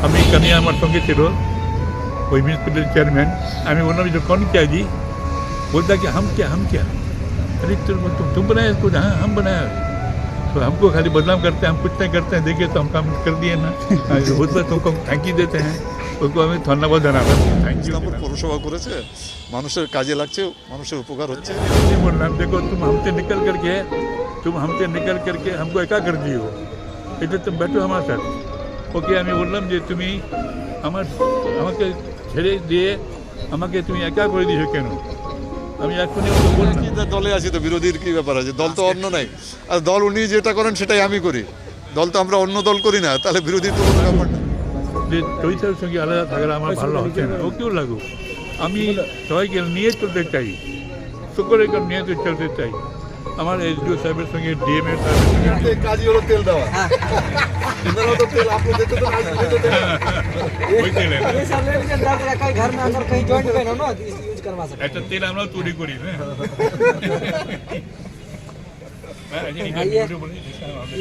আমি কানিয়া আমার সঙ্গে ছিল ওই म्यूनसिपल चेयरमैन। আমি বললাম जो कौन क्या जी, बोलता कि हम क्या अरे तुम बनाए इसको, हाँ हम बनाया। तो हमको खाली बदनाम करते हैं, हम कुछ नहीं करते हैं, देखिए तो हम काम कर दिए ना। बहुत बार तुमको थैंक यू देते हैं, उसको हमें धन्यवाद देना। Thank you. পৌরসভা করেছে, মানুষের কাজে লাগছে, মানুষের উপকার হচ্ছে। बोल रहा देखो तुम हमसे निकल करके हमको एका कर दिए हो, এটা तुम बैठो हमारे साथ। ওকে আমি বললাম যে তুমি আমাকে ছেড়ে দিয়ে আমাকে তুমি একা করে দিয়েছো কেন? আমি এখনই ওকে বললাম দলে আছি তো বিরোধীর কি ব্যাপার আছে? দল তো অন্য নাই, আর দল উনি যেটা করেন সেটাই আমি করি। দল তো আমরা অন্য দল করি না, তাহলে বিরোধীর তো কোনো ব্যাপার না। যে চৈতার সঙ্গে আলাদা থাকলে আমার ভালো হচ্ছে না। ও কেউ লাগুক, আমি সবাইকে নিয়ে চলতে চাই, সকলে নিয়ে চলতে চাই। আমার এসডিও সাহেবের সঙ্গে ডিএমএ সাহেবের কাজই হলো তেল দেওয়া। इधर तो तेल आपको देते तो नहीं देते तेल। ওই তেল ये सब ले लीजिए, डाल के रखा है घर में, अगर कहीं जॉइंट पेन हो ना यूज करवा सकते একটা তেল আমরা তৈরি করি। हैं।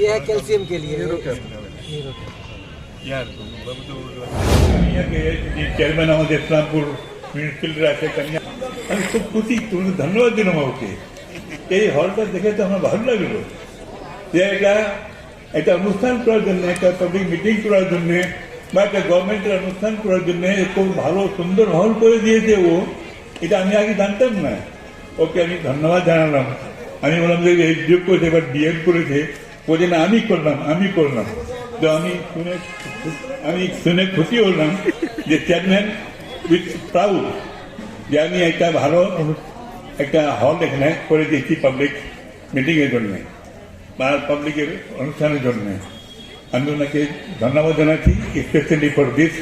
ये है कैल्शियम के लिए। यार চেয়ারম্যান আমাদের ইসলামপুর মিউনিসিপ্যালিটির আছে কন্যা, আমি খুব খুশি। তুমি ধন্যবাদ দিলাম ওকে। এই হলটা দেখে তো আমার ভালো লাগলো যে এটা একটা অনুষ্ঠান করার জন্য, একটা পাবলিক মিটিং করার জন্য, বা একটা গভর্নমেন্টের অনুষ্ঠান করার জন্য খুব ভালো সুন্দর হল করে দিয়েছে ও। এটা আমি আগে জানতাম না। ওকে আমি ধন্যবাদ জানালাম। আমি বললাম যে এসডিও করেছে, এবার ডিএম করেছে, ও যে না আমি করলাম। তো আমি শুনে খুশি হলাম যে চেয়ারম্যান উইথ প্রাউড যে আমি একটা ভালো একটা হল এখানে করে দিয়েছি পাবলিক মিটিংয়ের জন্য বা পাবলিকের অনুষ্ঠানের জন্য। আমি ওনাকে ধন্যবাদ জানাচ্ছি, specially for this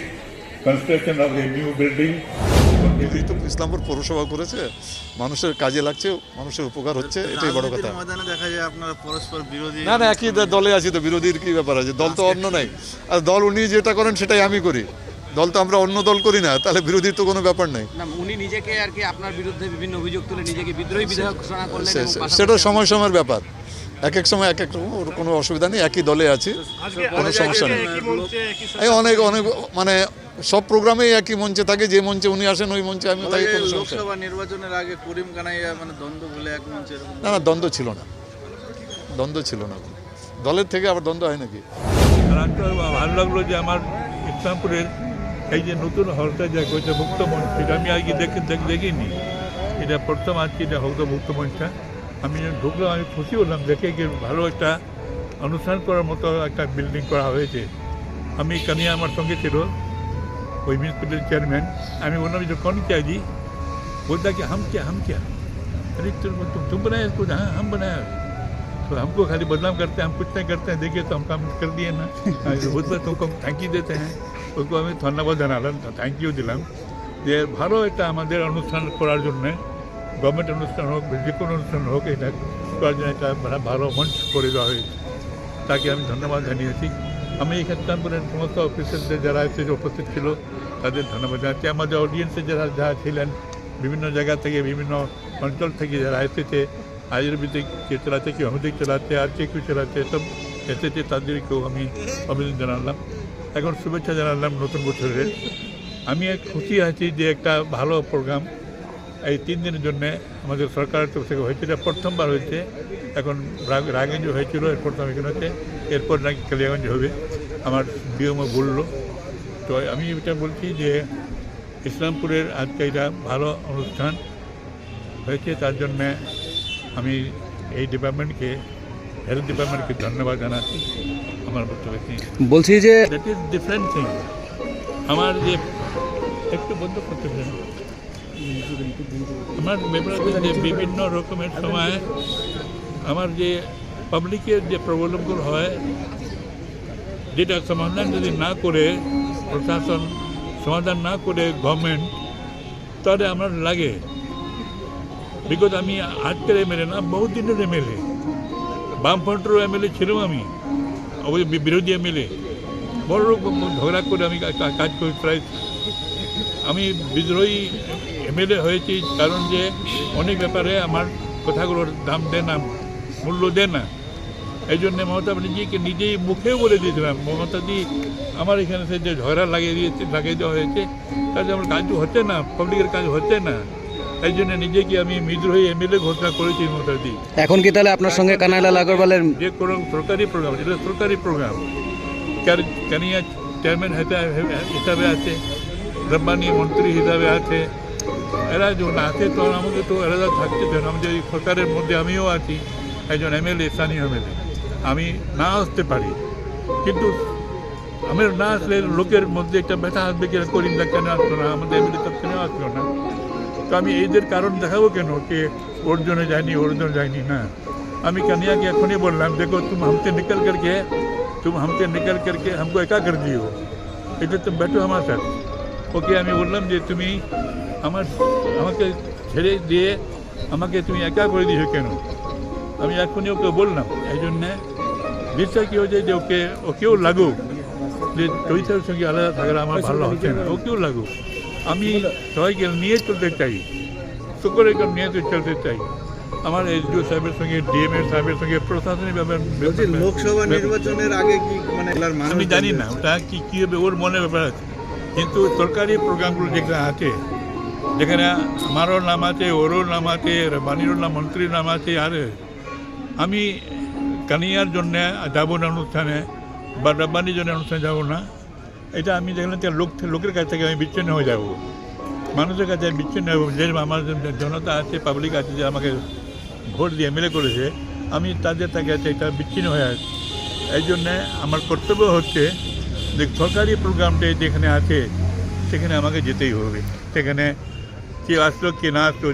construction of a new building. Islampur পৌরসভা করেছে, মানুষের কাজে লাগছে, মানুষের উপকার হচ্ছে, এটাই বড় কথা। ময়দানে দেখা যায় আপনারা পরস্পর বিরোধী। না একই দলে আছি তো বিরোধীর কি ব্যাপার আছে? দল তো অন্য নাই, আর দল উনি যেটা করেন সেটাই আমি করি। দল তো আমরা অন্য দল করি না, তাহলে বিরোধীর তো কোনো ব্যাপার নাই। না উনি নিজেকে আর কি আপনার বিরুদ্ধে বিভিন্ন অভিযোগ তুলে নিজেকে বিদ্রোহী বিধায়ক ঘোষণা করলেন। সেটা সময়ের ব্যাপার, এক এক সময় এক এক রকম, ওর কোনো অসুবিধা নেই। একই দলে আছি, কোনো সমস্যা নেই। এই অনেক মানে সব প্রোগ্রামেই একই মঞ্চে থাকে, যে মঞ্চে উনি আসেন ওই মঞ্চে আমি থাকি, কোনো সমস্যা নেই। লোকসভা নির্বাচনের আগে করিম কানাইয়া মানে দ্বন্দ্ব বলে এক মঞ্চে। না দ্বন্দ্ব ছিল না। দলের থেকে আবার দ্বন্দ্ব হয় নাকি? ভালো লাগলো যে আমার ইসলামপুরের এই যে নতুন হলটা যা করছে মুক্ত মঞ্চ, এটা আমি আগে দেখিনি। এটা প্রথম আজকে এটা হল মুক্ত মঞ্চটা। আমি ঢুকলাম, আমি খুশি হলাম দেখে যে ভালো একটা অনুষ্ঠান করার মতো একটা বিল্ডিং করা হয়েছে। আমি কানিয়া আমার সঙ্গে ছিল ওই म्यूनसिपल चेयरमैन। আমি বললাম जो कौन क्या जी, बोलता कि हम क्या अरे तुम बनाए इसको, हाँ हम बनाया। तो हमको खाली बदनाम करते हैं, हम कुछ नहीं करते हैं, देखिए तो हम काम कर दिए ना। बहुत बार तुमको थैंक यू देते हैं, उसको আমি ধন্যবাদ জানালাম, থ্যাংক ইউ দিলাম যে ভালো একটা আমাদের অনুষ্ঠান করার জন্যে, গভর্নমেন্ট অনুষ্ঠান হোক যে কোনো অনুষ্ঠান হোক, এটা করার জন্য একটা ভালো মঞ্চ করে দেওয়া হয়েছে। তাকে আমি ধন্যবাদ জানিয়েছি। আমি এই ইসলামপুরের সমস্ত অফিসারদের যারা উপস্থিত ছিল তাদের ধন্যবাদ জানাচ্ছি। আমাদের অডিয়েন্সে যারা ছিলেন, বিভিন্ন জায়গা থেকে, বিভিন্ন অঞ্চল থেকে যারা এসেছে, আয়ুর্বেদিক কে চালাতে, কেউ হোমিওপ্যাথিক চালাতে, আর কেউ চালাতে, সব এসেছে, তাদেরকেও আমি অভিনন্দন জানালাম। এখন শুভেচ্ছা জানালাম নতুন বছরের। আমি খুশি আছি যে একটা ভালো প্রোগ্রাম এই 3 দিনের জন্যে আমাদের সরকারের তরফ থেকে হয়েছে। এটা প্রথমবার হয়েছে। এখন রায়গঞ্জ হয়েছিল, এরপর তো এখানে হচ্ছে, এরপর নাকি কালিয়াগঞ্জ হবে, আমার ডিএমও বললো। তো আমি এটা বলছি যে ইসলামপুরের আজকে এটা ভালো অনুষ্ঠান হয়েছে, তার জন্যে আমি এই ডিপার্টমেন্টকে, হেলথ ডিপার্টমেন্টকে ধন্যবাদ জানাচ্ছি। আমার বক্তব্য বলছি যে দ্যাট ইজ ডিফারেন্ট থিং। আমার যে একটু বন্ধ করতে পারেন, আমার ব্যাপারে যে বিভিন্ন রকমের সময় আমার যে পাবলিকের যে প্রবলেমগুলো হয়, যেটা সমাধান যদি না করে প্রশাসন, সমাধান না করে গভর্নমেন্ট, তাহলে আমার লাগে। বিকজ আমি আজকের এমএলএ না, বহু দিনের এমএলএ, বামফ্রন্টেরও এমএলএ ছিলাম আমি, ওই বিরোধী এমএলএ। বড় রকম ঝগড়া করে আমি কাজ করি। প্রায় আমি বিদ্রোহী এমএলএ হয়েছি, কারণ যে অনেক ব্যাপারে আমার কথাগুলোর দাম দেয় না, মূল্য দেয় না। এই জন্য মমতা ব্যানার্জিকে নিজেই মুখেও বলে দিয়েছিলাম, মমতাদি আমার এখানে সে যে ঝগড়া লাগিয়ে দেওয়া হয়েছে তাতে আমার কাজ হচ্ছে না, পাবলিকের কাজ হচ্ছে না, এই জন্য নিজেকে আমি বিদ্রোহী এমএলএ ঘোষণা করেছি মমতাদি। এখন কি তাহলে আপনার সঙ্গে কানাইলাল আগরওয়ালের যে কোনো সরকারি প্রোগ্রাম, এটা সরকারি প্রোগ্রাম, কানিয়া চেয়ারম্যান হিসাবে আছে, রব্বানি মন্ত্রী হিসাবে আছে, এরা যখন আছে তখন আমাকে তো আলাদা থাকতে দেন, আমাদের এই সরকারের মধ্যে আমিও আছি, একজন এমএলএ, স্থানীয় এমএলএ, আমি না আসতে পারি, কিন্তু আমি না আসলে লোকের মধ্যে একটা ব্যথা আসবে কিনা, করিমদা কেন আসলো না, আমাদের এমএলএ তো কেন আসলো না, তো আমি এইদের কারণ দেখাবো কেন कि ওর জন্য যায়নি, ওর জন্য যায়নি না। আমি कन्हैया के এখনই বললাম, দেখো तुम हमसे निकल करके हमको एका कर दिए हो, এটা তুমি बैठो আমার সাথে। ওকে আমি বললাম যে তুমি আমাকে ছেড়ে দিয়ে আমাকে তুমি একা করে দিয়েছো কেন, আমি এখনই ওকে বললাম। এই জন্যে বিষয় কী হয়েছে যে ওকেও লাগুক যে চৈতার সঙ্গে আলাদা থাকলে আমার ভালো হচ্ছে না, ওকেও লাগুক। আমি সবাইকে নিয়ে চলতে চাই, সকলে নিয়ে চলতে চাই। আমার এসডিও সাহেবের সঙ্গে, ডিএমএ সাহেবের সঙ্গে, প্রশাসনিক লোকসভা নির্বাচনের আগে কি মানে আমি জানি না ওটা কী হবে, ওর মনে ব্যাপার আছে, কিন্তু সরকারি প্রোগ্রামগুলো যেখানে আছে, যেখানে আমারও নাম আছে, ওরও নাম আছে, বাণীরও নাম, মন্ত্রীর নাম আছে, আর আমি কানিয়ার জন্যে যাবো না অনুষ্ঠানে বা রব্বানির জন্য অনুষ্ঠানে যাবো না, এটা আমি দেখলাম যে লোকের কাছ থেকে আমি বিচ্ছিন্ন হয়ে যাবো, মানুষের কাছে আমি বিচ্ছিন্ন হবো। যে আমার জনতা আছে, পাবলিক আছে, যে আমাকে ভোট দিয়ে এমএলএ করেছে, আমি তাদের কাছে এটা বিচ্ছিন্ন হয়ে আছে। এই জন্যে আমার কর্তব্য হচ্ছে যে সরকারি প্রোগ্রামটা যেখানে আছে সেখানে আমাকে যেতেই হবে, সেখানে কে আসলো কে না আসলো,